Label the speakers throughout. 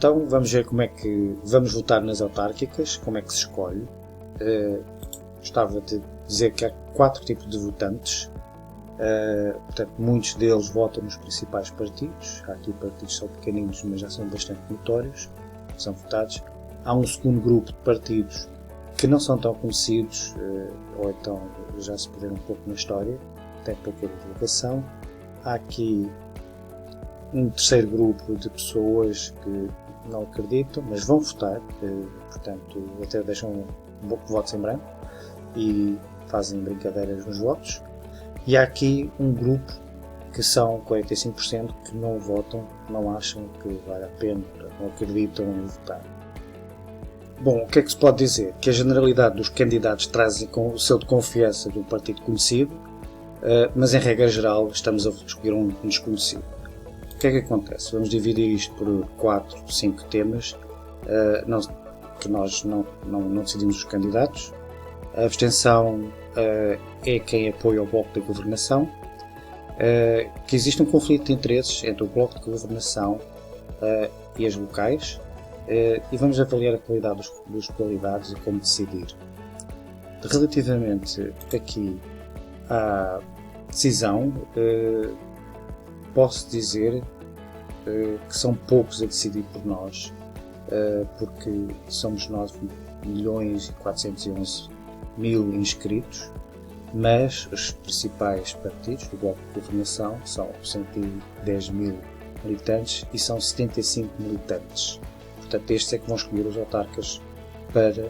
Speaker 1: Então vamos ver como é que vamos votar nas autárquicas, como é que se escolhe. Gostava de dizer que há 4 tipos de votantes. Portanto, muitos deles votam nos principais partidos. Há aqui partidos que são pequeninos, mas já são bastante notórios, são votados. Há um segundo grupo de partidos que não são tão conhecidos, ou então já se perderam um pouco na história, tem pouca divulgação. Há aqui um terceiro grupo de pessoas que não acreditam, mas vão votar, portanto até deixam votos em branco e fazem brincadeiras nos votos. E há aqui um grupo que são 45% que não votam, não acham que vale a pena, não acreditam em votar. Bom, o que é que se pode dizer? Que a generalidade dos candidatos trazem com o selo de confiança de um partido conhecido, mas em regra geral estamos a escolher um desconhecido. O que é que acontece? Vamos dividir isto por 4, 5 temas que nós não decidimos os candidatos. A abstenção é quem apoia o Bloco de Governação, que existe um conflito de interesses entre o Bloco de Governação e as locais, e vamos avaliar a qualidade dos qualidades e como decidir. Relativamente aqui à decisão, posso dizer que são poucos a decidir por nós, porque somos 9.411.000 inscritos, mas os principais partidos do Bloco de Governação são 110.000 militantes e são 75 militantes. Portanto, estes é que vão escolher os autarcas para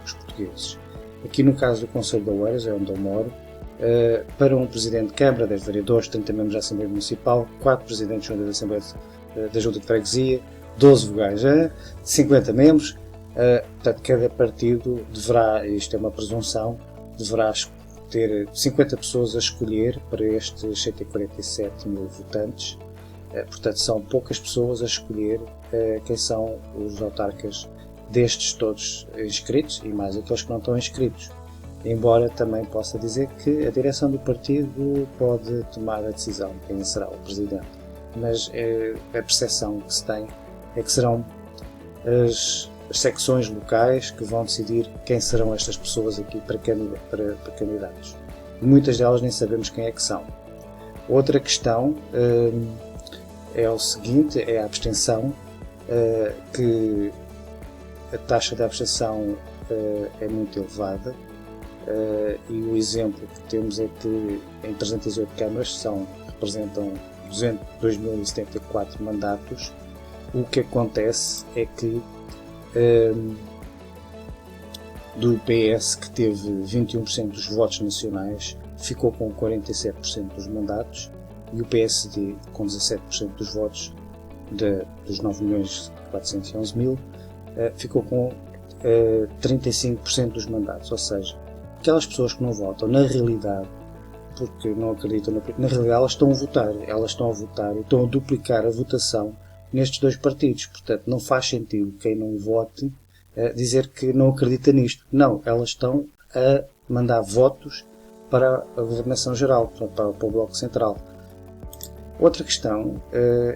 Speaker 1: os portugueses. Aqui no caso do Conselho de Oeiras, é onde eu moro, para um Presidente de Câmara, 10 vereadores, 30 membros da Assembleia Municipal, 4 Presidentes da Assembleia da Junta de Freguesia, 12 vogais, 50 membros. Portanto, cada partido deverá, isto é uma presunção, deverá ter 50 pessoas a escolher para estes 147.000 votantes. Portanto, são poucas pessoas a escolher quem são os autarcas destes todos inscritos e mais aqueles que não estão inscritos. Embora também possa dizer que a direção do partido pode tomar a decisão de quem será o presidente. Mas a percepção que se tem é que serão as secções locais que vão decidir quem serão estas pessoas aqui para candidatos. Muitas delas nem sabemos quem é que são. Outra questão é o seguinte, é a abstenção, que a taxa de abstenção é muito elevada, e o exemplo que temos é que em 308 câmaras representam 2.074 mandatos. O que acontece é que do PS, que teve 21% dos votos nacionais, ficou com 47% dos mandatos, e o PSD, com 17% dos votos dos 9.411.000, ficou com 35% dos mandatos. Ou seja, aquelas pessoas que não votam, na realidade, porque não acreditam na realidade, elas estão a votar e estão a duplicar a votação nestes dois partidos. Portanto, não faz sentido quem não vote dizer que não acredita nisto. Não, elas estão a mandar votos para a governação geral, para o Bloco Central. Outra questão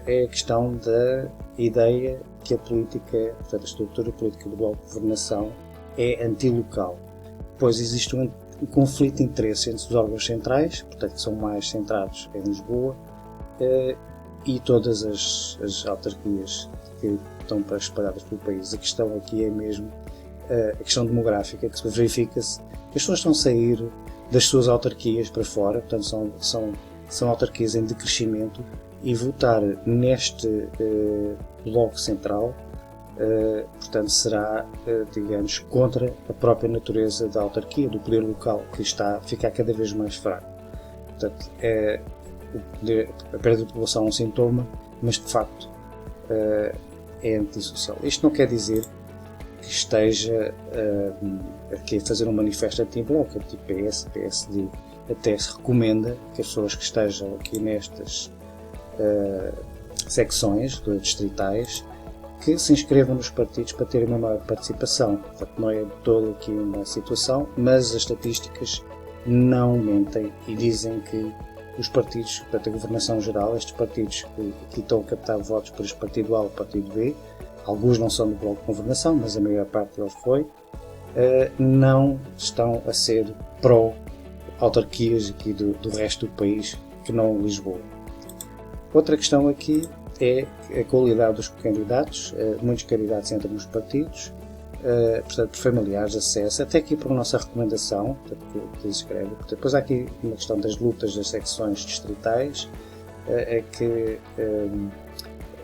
Speaker 1: é a questão da ideia que a política, portanto a estrutura política do Bloco de Governação é antilocal, pois existe um conflito de interesse entre os órgãos centrais, portanto que são mais centrados em Lisboa, e todas as autarquias que estão espalhadas pelo país. A questão aqui é mesmo a questão demográfica, que verifica-se que as pessoas estão a sair das suas autarquias para fora, portanto são autarquias em decrescimento, e votar neste bloco central, portanto, será, digamos, contra a própria natureza da autarquia, do poder local, que está a ficar cada vez mais fraco. Portanto, a perda de população é um sintoma, mas de facto é antissocial. Isto não quer dizer que esteja aqui a fazer um manifesto anti-bloco, tipo PS, PSD. Até se recomenda que as pessoas que estejam aqui nestas secções distritais que se inscrevam nos partidos para terem uma maior participação. Portanto, não é toda aqui uma situação, mas as estatísticas não mentem e dizem que os partidos, portanto a governação geral, estes partidos que estão a captar votos por este partido A ou partido B, alguns não são do Bloco de Governação, mas a maior parte deles foi, não estão a ser pró-autarquias aqui do resto do país, que não Lisboa. Outra questão aqui é a qualidade dos candidatos. Muitos candidatos entram nos partidos, portanto, familiares, acesso, até aqui por nossa recomendação, que escreve. Depois há aqui uma questão das lutas das secções distritais, que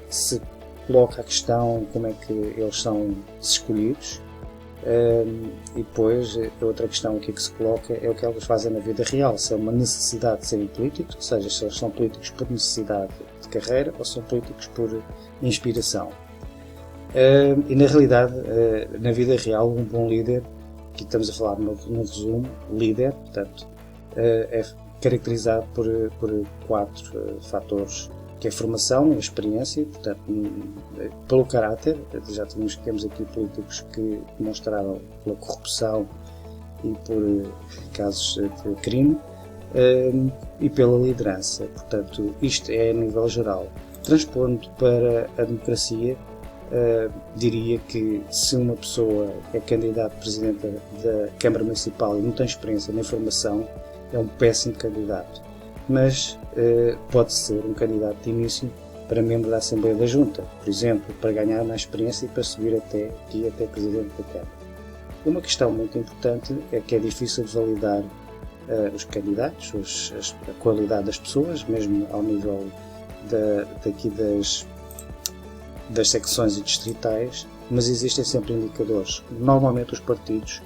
Speaker 1: se coloca a questão como é que eles são escolhidos, e depois outra questão aqui que se coloca é o que eles fazem na vida real, se é uma necessidade de serem políticos, ou seja, se eles são políticos por necessidade de carreira ou são políticos por inspiração. E na realidade, na vida real, um bom líder, aqui estamos a falar no resumo, líder, portanto, é caracterizado por 4 fatores, que é a formação, a experiência, portanto, pelo caráter. Já temos aqui políticos que demonstraram pela corrupção e por casos de crime, e pela liderança. Portanto, isto é a nível geral. Transpondo para a democracia, diria que se uma pessoa é candidato a presidente da Câmara Municipal e não tem experiência nem formação, é um péssimo candidato. Mas pode ser um candidato de início para membro da Assembleia da Junta, por exemplo, para ganhar mais experiência e para subir até presidente da Câmara. Uma questão muito importante é que é difícil de validar os candidatos, a qualidade das pessoas, mesmo ao nível das secções e distritais, mas existem sempre indicadores. Normalmente os partidos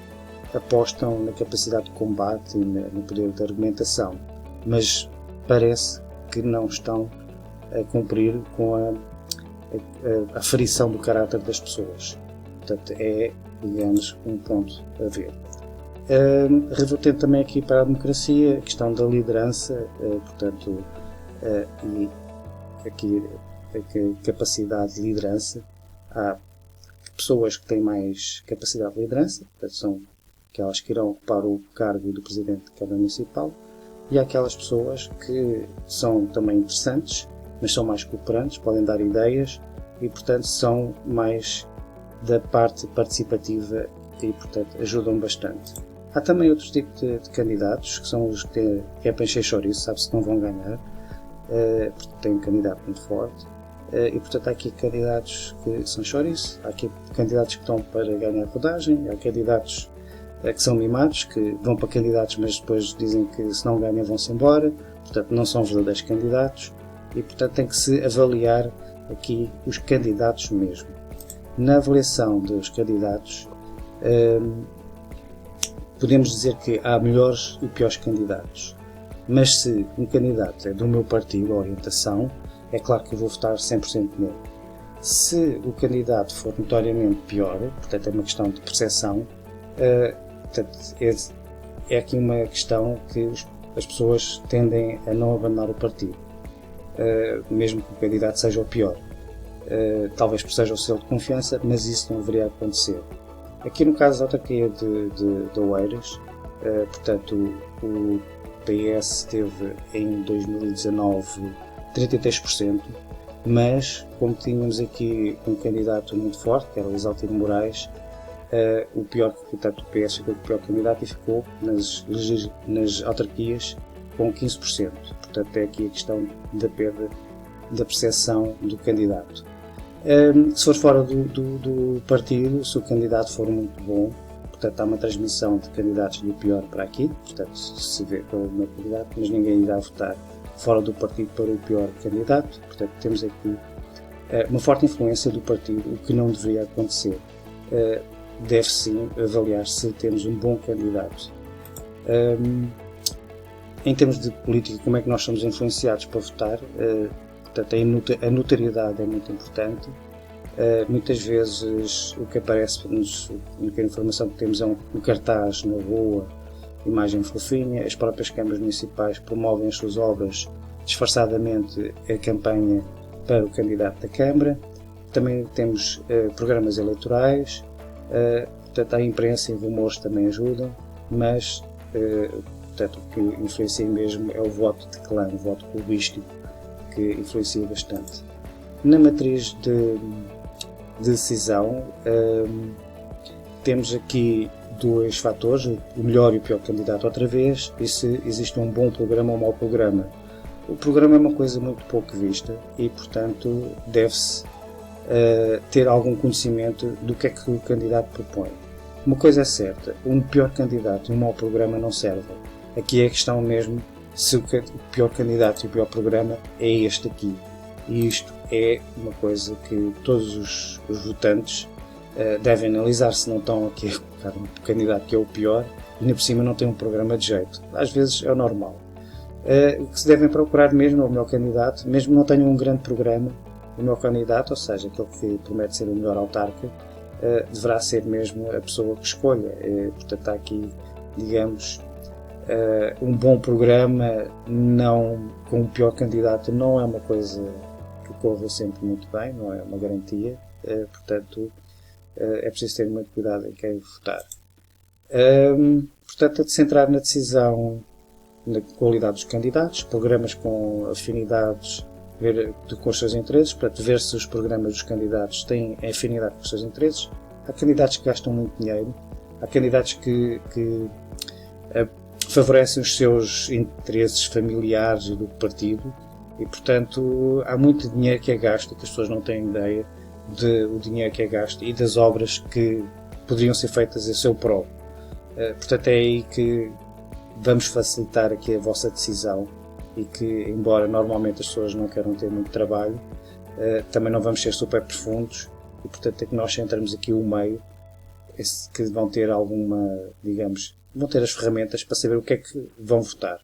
Speaker 1: apostam na capacidade de combate e no poder de argumentação, mas parece que não estão a cumprir com a aferição do caráter das pessoas. Portanto, é, digamos, um ponto a ver. Revertendo também aqui para a democracia, a questão da liderança, portanto, e aqui a capacidade de liderança. Há pessoas que têm mais capacidade de liderança, portanto, são aquelas que irão ocupar o cargo do Presidente da Câmara Municipal, e há aquelas pessoas que são também interessantes, mas são mais cooperantes, podem dar ideias e, portanto, são mais da parte participativa e, portanto, ajudam bastante. Há também outros tipos de candidatos, que são os que é para encher chouriço, sabe-se que não vão ganhar, porque tem um candidato muito forte, e, portanto, há aqui candidatos que são chouriço, há aqui candidatos que estão para ganhar rodagem, há candidatos que são mimados, que vão para candidatos, mas depois dizem que se não ganham vão-se embora, portanto não são verdadeiros candidatos, e portanto tem que se avaliar aqui os candidatos mesmo. Na avaliação dos candidatos, podemos dizer que há melhores e piores candidatos, mas se um candidato é do meu partido, a orientação, é claro que eu vou votar 100% nele. Se o candidato for notoriamente pior, portanto é uma questão de percepção, portanto, é aqui uma questão que as pessoas tendem a não abandonar o partido, mesmo que o candidato seja o pior. Talvez por seja o selo de confiança, mas isso não deveria acontecer. Aqui no caso da autarquia de Oeiras, portanto, o PS teve em 2019 33%, mas como tínhamos aqui um candidato muito forte, que era o Isaltino Moraes, o PS ficou com o pior candidato e ficou nas autarquias com 15%. Portanto, é aqui a questão da perda da percepção do candidato. Se for fora do partido, se o candidato for muito bom, portanto, há uma transmissão de candidatos do pior para aqui, portanto, se vê pelo meu candidato, mas ninguém irá votar fora do partido para o pior candidato. Portanto, temos aqui uma forte influência do partido, o que não deveria acontecer. Deve sim avaliar se temos um bom candidato. Em termos de política, como é que nós somos influenciados para votar? Portanto, a notoriedade é muito importante. Muitas vezes o que aparece, a única informação que temos é um cartaz na rua, imagem fofinha. As próprias câmaras municipais promovem as suas obras disfarçadamente a campanha para o candidato da Câmara. Também temos programas eleitorais. Portanto, a imprensa e rumores também ajudam, mas portanto, o que influencia mesmo é o voto de clã, o voto clubístico, que influencia bastante. Na matriz de decisão, temos aqui dois fatores, o melhor e o pior candidato outra vez, e se existe um bom programa ou um mau programa. O programa é uma coisa muito pouco vista e, portanto, deve-se ter algum conhecimento do que é que o candidato propõe. Uma coisa é certa, um pior candidato e um mau programa não servem. Aqui é a questão mesmo se o pior candidato e o pior programa é este aqui. E isto é uma coisa que todos os votantes devem analisar, se não estão aqui a colocar um candidato que é o pior e ainda por cima não tem um programa de jeito. Às vezes é o normal. O que se devem procurar mesmo é o melhor candidato, mesmo que não tenham um grande programa, o melhor candidato, ou seja, aquele que promete ser o melhor autarca, deverá ser mesmo a pessoa que escolha. Portanto, há aqui, digamos, um bom programa não, com o pior candidato não é uma coisa que corra sempre muito bem, não é uma garantia, portanto é preciso ter muito cuidado em quem votar. Portanto, é de centrar na decisão na qualidade dos candidatos, programas com afinidades com os seus interesses, para ver se os programas dos candidatos têm afinidade com os seus interesses. Há candidatos que gastam muito dinheiro, há candidatos que favorecem os seus interesses familiares e do partido e, portanto, há muito dinheiro que é gasto que as pessoas não têm ideia do dinheiro que é gasto e das obras que poderiam ser feitas a seu prol. Portanto, é aí que vamos facilitar aqui a vossa decisão e que, embora normalmente as pessoas não queiram ter muito trabalho, também não vamos ser super profundos e, portanto, é que nós centramos aqui o meio, que vão ter alguma, digamos, vão ter as ferramentas para saber o que é que vão votar.